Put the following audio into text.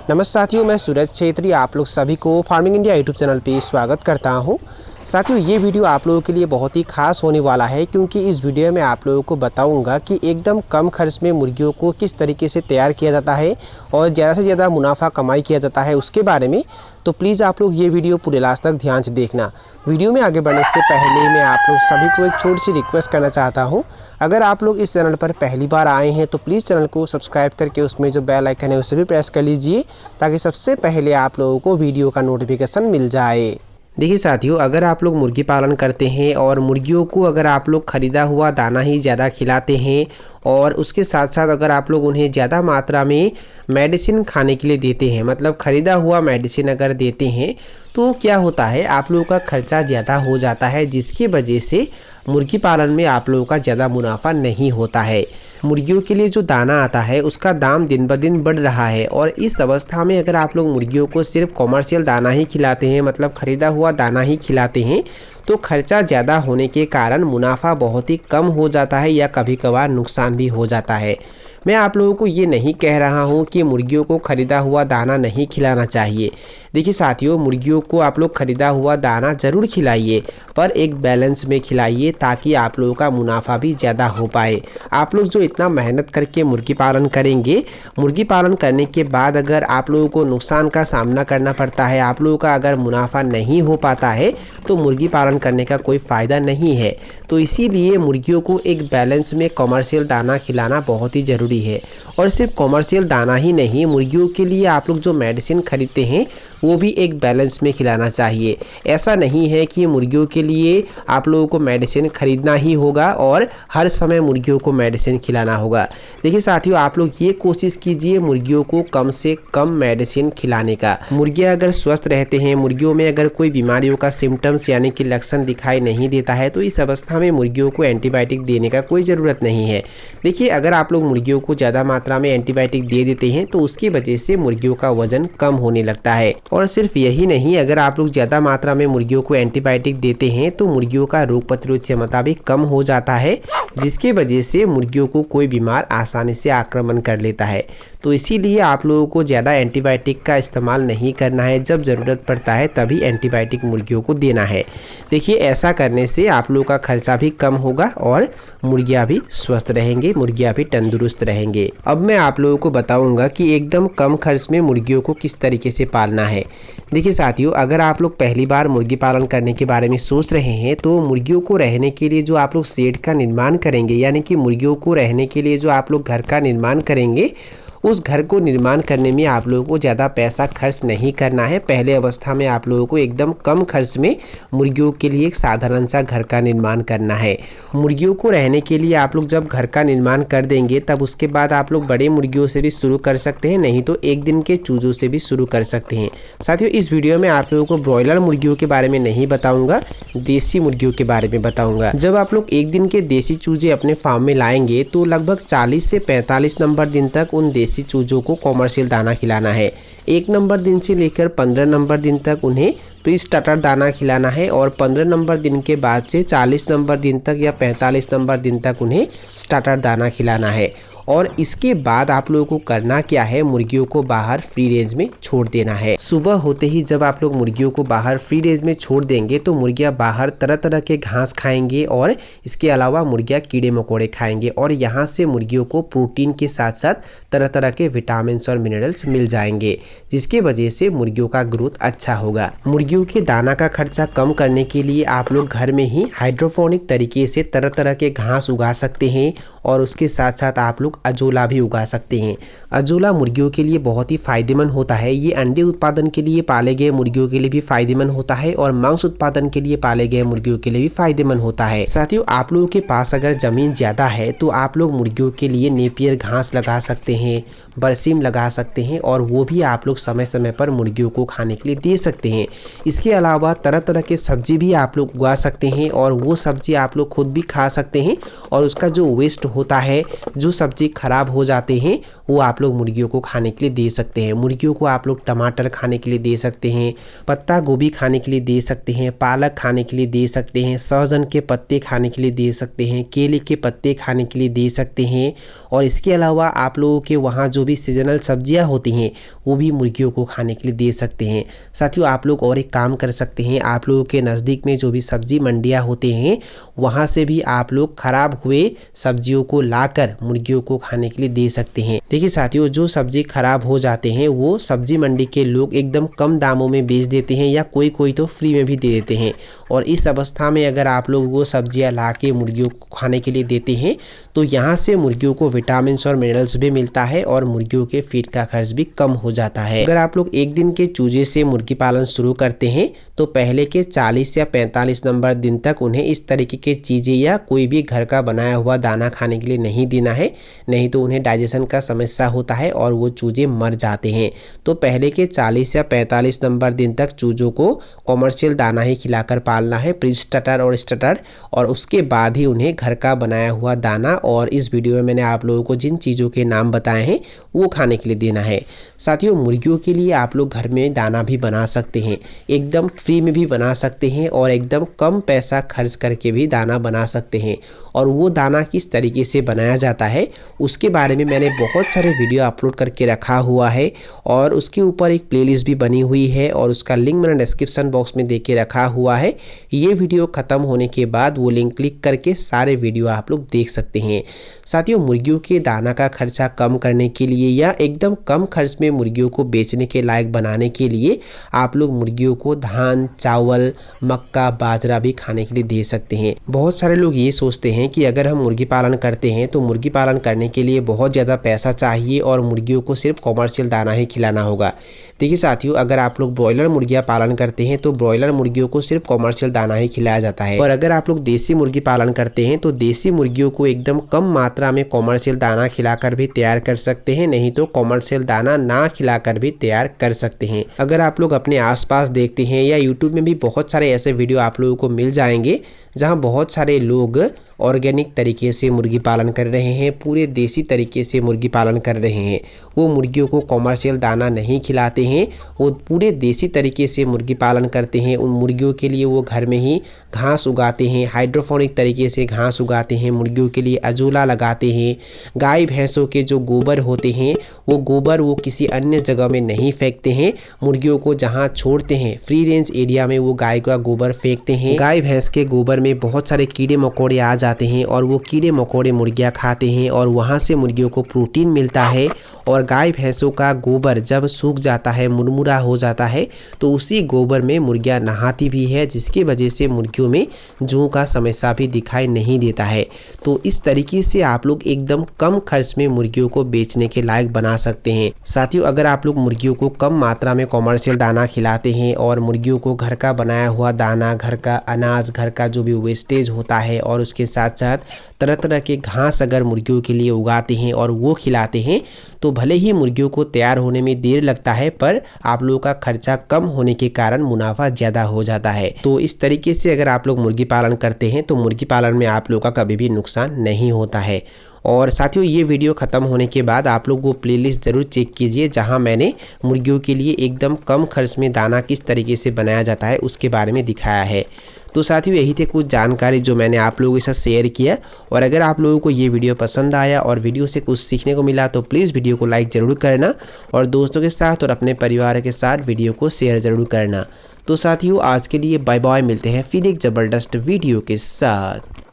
नमस्कार साथियों, मैं सूरज छेत्री आप लोग सभी को फार्मिंग इंडिया यूट्यूब चैनल पे स्वागत करता हूं। साथियों, ये वीडियो आप लोगों के लिए बहुत ही खास होने वाला है क्योंकि इस वीडियो में आप लोगों को बताऊंगा कि एकदम कम खर्च में मुर्गियों को किस तरीके से तैयार किया जाता है और ज़्यादा से ज़्यादा मुनाफा कमाई किया जाता है उसके बारे में। तो प्लीज़ आप लोग ये वीडियो पूरे लास्ट तक ध्यान से देखना। वीडियो में आगे बढ़ने से पहले मैं आप लोग सभी को एक छोटी सी रिक्वेस्ट करना चाहता हूँ। अगर आप लोग इस चैनल पर पहली बार आए हैं तो प्लीज़ चैनल को सब्सक्राइब करके उसमें जो बेल आइकन है उसे भी प्रेस कर लीजिए ताकि सबसे पहले आप लोगों को वीडियो का नोटिफिकेशन मिल जाए। देखिए साथियों, अगर आप लोग मुर्गी पालन करते हैं और मुर्गियों को अगर आप लोग ख़रीदा हुआ दाना ही ज़्यादा खिलाते हैं और उसके साथ साथ अगर आप लोग उन्हें ज़्यादा मात्रा में मेडिसिन खाने के लिए देते हैं, मतलब ख़रीदा हुआ मेडिसिन अगर देते हैं तो क्या होता है, आप लोगों का खर्चा ज़्यादा हो जाता है जिसकी वजह से मुर्गी पालन में आप लोगों का ज़्यादा मुनाफा नहीं होता है। मुर्गियों के लिए जो दाना आता है उसका दाम दिन ब दिन बढ़ रहा है और इस अवस्था में अगर आप लोग मुर्गियों को सिर्फ कॉमर्शियल दाना ही खिलाते हैं, मतलब ख़रीदा हुआ दाना ही खिलाते हैं, तो खर्चा ज़्यादा होने के कारण मुनाफा बहुत ही कम हो जाता है या कभी कभार नुकसान भी हो जाता है। मैं आप लोगों को ये नहीं कह रहा हूँ कि मुर्गियों को ख़रीदा हुआ दाना नहीं खिलाना चाहिए। देखिए साथियों, मुर्गियों को आप लोग ख़रीदा हुआ दाना ज़रूर खिलाइए पर एक बैलेंस में खिलाइए ताकि आप लोगों का मुनाफा भी ज़्यादा हो पाए। आप लोग जो इतना मेहनत करके मुर्गी पालन करेंगे, मुर्गी पालन करने के बाद अगर आप लोगों को नुकसान का सामना करना पड़ता है, आप लोगों का अगर मुनाफा नहीं हो पाता है तो मुर्गी पालन करने का कोई फ़ायदा नहीं है। तो इसीलिए मुर्गियों को एक बैलेंस में कॉमर्शियल दाना खिलाना बहुत ही ज़रूरी है। और सिर्फ कॉमर्शियल दाना ही नहीं, मुर्गियों के लिए आप लोग जो मेडिसिन खरीदते हैं वो भी एक बैलेंस में खिलाना चाहिए। ऐसा नहीं है कि मुर्गियों के लिए आप लोगों को मेडिसिन खरीदना ही होगा और हर समय मुर्गियों को मेडिसिन खिलाना होगा। देखिए साथियों, आप लोग ये कोशिश कीजिए मुर्गियों को कम से कम मेडिसिन खिलाने का। मुर्गियाँ अगर स्वस्थ रहते हैं, मुर्गियों में अगर कोई बीमारियों का सिम्टम्स यानी कि लक्षण दिखाई नहीं देता है तो इस अवस्था में मुर्गियों को एंटीबायोटिक देने का कोई ज़रूरत नहीं है। देखिए, अगर आप लोग मुर्गियों को ज़्यादा मात्रा में एंटीबायोटिक दे देते हैं तो उसकी वजह से मुर्गियों का वजन कम होने लगता है। और सिर्फ यही नहीं, अगर आप लोग ज़्यादा मात्रा में मुर्गियों को एंटीबायोटिक देते हैं तो मुर्गियों का रोग प्रतिरोध क्षमता भी कम हो जाता है जिसकी वजह से मुर्गियों को कोई बीमार आसानी से आक्रमण कर लेता है। तो इसीलिए आप लोगों को ज़्यादा एंटीबायोटिक का इस्तेमाल नहीं करना है। जब ज़रूरत पड़ता है तभी एंटीबायोटिक मुर्गियों को देना है। देखिए, ऐसा करने से आप लोगों का खर्चा भी कम होगा और मुर्गियाँ भी स्वस्थ रहेंगे, मुर्गियाँ भी तंदुरुस्त रहेंगे। अब मैं आप लोगों को बताऊंगा कि एकदम कम खर्च में मुर्गियों को किस तरीके से पालना है। देखिए साथियों, अगर आप लोग पहली बार मुर्गी पालन करने के बारे में सोच रहे हैं तो मुर्गियों को रहने के लिए जो आप लोग शेड का निर्माण करेंगे, यानी कि मुर्गियों को रहने के लिए जो आप लोग घर का निर्माण करेंगे, उस घर को निर्माण करने में आप लोगों को ज़्यादा पैसा खर्च नहीं करना है। पहले अवस्था में आप लोगों को एकदम कम खर्च में मुर्गियों के लिए एक साधारण सा घर का निर्माण करना है। मुर्गियों को रहने के लिए आप लोग जब घर का निर्माण कर देंगे तब उसके बाद आप लोग बड़े मुर्गियों से भी शुरू कर सकते हैं, नहीं तो एक दिन के चूजों से भी शुरू कर सकते हैं। साथियों, इस वीडियो में आप लोगों को ब्रॉयलर मुर्गियों के बारे में नहीं बताऊँगा, देसी मुर्गियों के बारे में बताऊँगा। जब आप लोग एक दिन के देसी चूजे अपने फार्म में लाएंगे तो लगभग 40 से 45 नंबर दिन तक उन देसी चूजों को कॉमर्शियल दाना खिलाना है। 1 नंबर दिन से लेकर 15 नंबर दिन तक उन्हें प्री स्टार्टर दाना खिलाना है और 15 नंबर दिन के बाद से 40 नंबर दिन तक या 45 नंबर दिन तक उन्हें स्टार्टर दाना खिलाना है। और इसके बाद आप लोगों को करना क्या है, मुर्गियों को बाहर फ्री रेंज में छोड़ देना है। सुबह होते ही जब आप लोग मुर्गियों को बाहर फ्री रेंज में छोड़ देंगे तो मुर्गियां बाहर तरह तरह के घास खाएंगे और इसके अलावा मुर्गियां कीड़े मकोड़े खाएंगे और यहाँ से मुर्गियों को प्रोटीन के साथ साथ तरह तरह के विटामिन और मिनरल्स मिल जाएंगे जिसकी वजह से मुर्गियों का ग्रोथ अच्छा होगा। मुर्गियों के दाना का खर्चा कम करने के लिए आप लोग घर में ही हाइड्रोपोनिक तरीके से तरह तरह के घास उगा सकते हैं और उसके साथ साथ आप लोग अजोला भी उगा सकते हैं। अजोला मुर्गियों के लिए बहुत ही फायदेमंद होता है। ये अंडे उत्पादन के लिए पाले गए मुर्गियों के लिए भी फायदेमंद होता है और मांस उत्पादन के लिए पाले गए मुर्गियों के लिए भी फायदेमंद होता है। साथियों, आप लोगों के पास अगर जमीन ज्यादा है तो आप लोग मुर्गियों के लिए नेपियर घास लगा सकते हैं, बरसीम लगा सकते हैं और वो भी आप लोग समय समय पर मुर्गियों को खाने के लिए दे सकते हैं। इसके अलावा तरह तरह के सब्जी भी आप लोग उगा सकते हैं और वो सब्जी आप लोग खुद भी खा सकते हैं और उसका जो वेस्ट होता है, जो सब्जी खराब हो जाते हैं, वो आप लोग मुर्गियों को खाने के लिए दे सकते हैं। मुर्गियों को आप लोग टमाटर खाने के लिए दे सकते हैं, पत्ता गोभी खाने के लिए दे सकते हैं, पालक खाने के लिए दे सकते हैं, सहजन के पत्ते खाने के लिए दे सकते हैं, केले के पत्ते खाने के लिए दे सकते हैं। और इसके अलावा आप लोगों के वहाँ जो भी सीजनल सब्जियाँ होती हैं वो भी मुर्गियों को खाने के लिए दे सकते हैं। साथियों आप लोग और एक काम कर सकते हैं, आप लोगों के नज़दीक में जो भी सब्जी मंडियाँ होते हैं वहाँ से भी आप लोग ख़राब हुए सब्जियों को लाकर मुर्गियों को खाने के लिए दे सकते हैं। देखिए साथियों, जो सब्जी खराब हो जाते हैं वो सब्जी मंडी के लोग एकदम कम दामों में बेच देते हैं या कोई कोई तो फ्री में भी दे देते हैं। और इस अवस्था में अगर आप लोग वो सब्जियां ला के मुर्गियों को खाने के लिए देते हैं तो यहाँ से मुर्गियों को विटामिन और मिनरल्स भी मिलता है और मुर्गियों के फीड का खर्च भी कम हो जाता है। अगर आप लोग एक दिन के चूजे से मुर्गी पालन शुरू करते हैं तो पहले के 40 या 45 नंबर दिन तक उन्हें इस तरीके की चीज़ें या कोई भी घर का बनाया हुआ दाना खाने के लिए नहीं देना है, नहीं तो उन्हें डाइजेशन का समस्या होता है और वो चूजे मर जाते हैं। तो पहले के 40 या 45 नंबर दिन तक चूजों को कॉमर्शियल दाना ही खिलाकर पालना है, प्री स्टार्टर और स्टार्टर, और उसके बाद ही उन्हें घर का बनाया हुआ दाना और इस वीडियो में मैंने आप लोगों को जिन चीज़ों के नाम बताए हैं वो खाने के लिए देना है। साथियों मुर्गियों के लिए आप लोग घर में दाना भी बना सकते हैं, एकदम फ्री में भी बना सकते हैं और एकदम कम पैसा खर्च करके भी दाना बना सकते हैं। और वो दाना किस तरीके से बनाया जाता है उसके बारे में मैंने बहुत सारे वीडियो अपलोड करके रखा हुआ है और उसके ऊपर एक प्लेलिस्ट भी बनी हुई है और उसका लिंक मैंने डिस्क्रिप्शन बॉक्स में दे के रखा हुआ है। ये वीडियो ख़त्म होने के बाद वो लिंक क्लिक करके सारे वीडियो आप लोग देख सकते हैं। साथियों मुर्गियों के दाना का खर्चा कम करने के लिए या एकदम कम खर्च में मुर्गियों को बेचने के लायक बनाने के लिए आप लोग मुर्गियों को धान, चावल, मक्का, बाजरा भी खाने के लिए दे सकते हैं। बहुत सारे लोग ये सोचते हैं कि अगर हम मुर्गी पालन करते हैं तो मुर्गी पालन करने के लिए बहुत ज़्यादा पैसा चाहिए और मुर्गियों को सिर्फ कॉमर्शियल दाना ही खिलाना होगा। देखिए साथियों, अगर आप लोग ब्रॉयलर मुर्गियाँ पालन करते हैं तो ब्रॉयलर मुर्गियों को सिर्फ कॉमर्शियल दाना ही खिलाया जाता है। और अगर आप लोग देसी मुर्गी पालन करते हैं तो देसी मुर्गियों को एकदम कम मात्रा में कॉमर्शियल दाना खिलाकर भी तैयार कर सकते हैं, नहीं तो कॉमर्शियल दाना ना खिलाकर भी तैयार कर सकते हैं। अगर आप लोग अपने आसपास देखते हैं या यूट्यूब में भी बहुत सारे ऐसे वीडियो आप लोगों को मिल जाएंगे जहां बहुत सारे लोग ऑर्गेनिक तरीके से मुर्गी पालन कर रहे हैं, पूरे देसी तरीके से मुर्गी पालन कर रहे हैं। वो मुर्गियों को कॉमर्शियल दाना नहीं खिलाते हैं, वो पूरे देसी तरीके से मुर्गी पालन करते हैं। उन मुर्गियों के लिए वो घर में ही घास उगाते हैं, हाइड्रोपोनिक तरीके से घास उगाते हैं, मुर्गियों के लिए अजोला लगाते हैं। गाय भैंसों के जो गोबर होते हैं वो गोबर वो किसी अन्य जगह में नहीं फेंकते हैं, मुर्गियों को जहाँ छोड़ते हैं फ्री रेंज एरिया में वो गाय का गोबर फेंकते हैं। गाय भैंस के गोबर में बहुत सारे कीड़े मकोड़े आ जाते हैं और वो कीड़े मकोड़े मुर्गियाँ खाते हैं और वहाँ से मुर्गियों को प्रोटीन मिलता है। और गाय भैंसों का गोबर जब सूख जाता है, मुरमुरा हो जाता है, तो उसी गोबर में मुर्गियाँ नहाती भी है, जिसकी वजह से मुर्गियों में जूं का समस्या भी दिखाई नहीं देता है। तो इस तरीके से आप लोग एकदम कम खर्च में मुर्गियों को बेचने के लायक बना सकते हैं। साथियों अगर आप लोग मुर्गियों को कम मात्रा में कॉमर्शियल दाना खिलाते हैं और मुर्गियों को घर का बनाया हुआ दाना, घर का अनाज, घर का जो भी वेस्टेज होता है और उसके साथ साथ तरह तरह के घास अगर मुर्गियों के लिए उगाते हैं और वो खिलाते हैं तो भले ही मुर्गियों को तैयार होने में देर लगता है पर आप लोगों का खर्चा कम होने के कारण मुनाफा ज़्यादा हो जाता है। तो इस तरीके से अगर आप लोग मुर्गी पालन करते हैं तो मुर्गी पालन में आप लोगों का कभी भी नुकसान नहीं होता है। और साथियों ये वीडियो ख़त्म होने के बाद आप लोग वो प्लेलिस्ट ज़रूर चेक कीजिए जहां मैंने मुर्गियों के लिए एकदम कम खर्च में दाना किस तरीके से बनाया जाता है उसके बारे में दिखाया है। तो साथियों यही थे कुछ जानकारी जो मैंने आप लोगों के साथ शेयर किया। और अगर आप लोगों को ये वीडियो पसंद आया और वीडियो से कुछ सीखने को मिला तो प्लीज़ वीडियो को लाइक ज़रूर करना और दोस्तों के साथ और अपने परिवार के साथ वीडियो को शेयर ज़रूर करना। तो साथियों आज के लिए बाय बाय, मिलते हैं फिर एक ज़बरदस्त वीडियो के साथ।